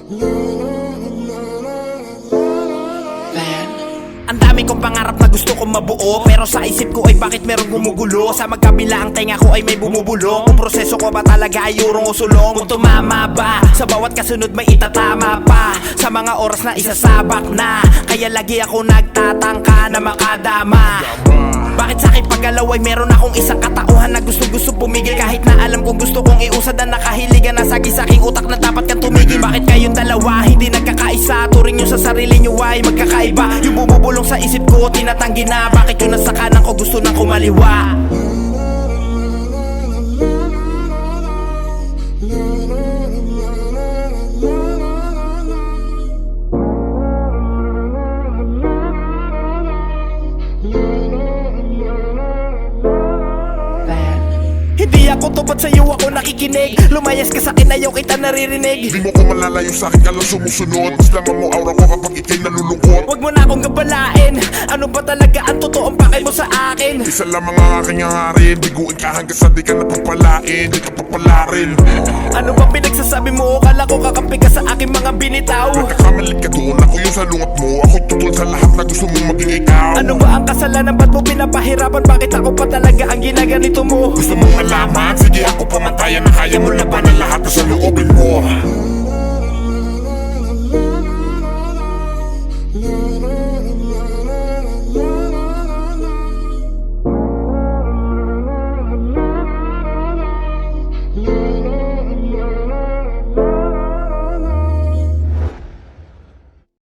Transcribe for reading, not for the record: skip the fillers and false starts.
Ang dami kong pangarap na gusto kong mabuo, pero sa isip ko ay bakit merong gumugulo. Sa magkabila ang tenga ko ay may bumubulong. Kung proseso ko ba talaga ay urong o sulong? Kung tumama ba, sa bawat kasunod may itatama pa. Sa mga oras na isasabak na, kaya lagi ako nagtatangka na makadama. Bakit sa akin paggalaw ay meron akong isang katauhan na gusto pumigil? Kahit na alam kong gusto kong iusad ang nakahiligan na sagi sa aking utak na dapat kang tumigil. Bakit kayong dalawa hindi nagkakaisa? Turing nyo sa sarili nyo ay magkakaiba. Yung bumubulong sa isip ko tinatanggi na. Bakit yung nasa kanan ko gusto nang kumaliwa? Hindi ako tupad sa'yo, ako nakikinig. Lumayas ka sa'kin, ayaw kita naririnig. Di mo ko malalayo sa'kin, alam sumusunod. Mas lamang mo aura ko kapag ikay nalulungkot. Huwag mo na akong gabalain. Ano ba talaga ang totoong pakay mo sa akin? Isa lamang ang aking hangarin. Biguin ka hanggang sa di ka napapalain. Di ka papalarin. Ano ba pinagsasabi mo? Kala ko kakampi ka sa aking mga binitaw. Nagkakamalit ka doon, ako yung salungat mo. Ako'y tutol sa lahat na gusto mong maging ikaw. Ano ba ang kasalanan? Ba't mo pinapahirapan? Bakit ako pa talaga ang ginaganito mo? Gusto mong malaman? Sige ako pamantayan na kaya mo labanan lahat na sa loobin mo. La la la la la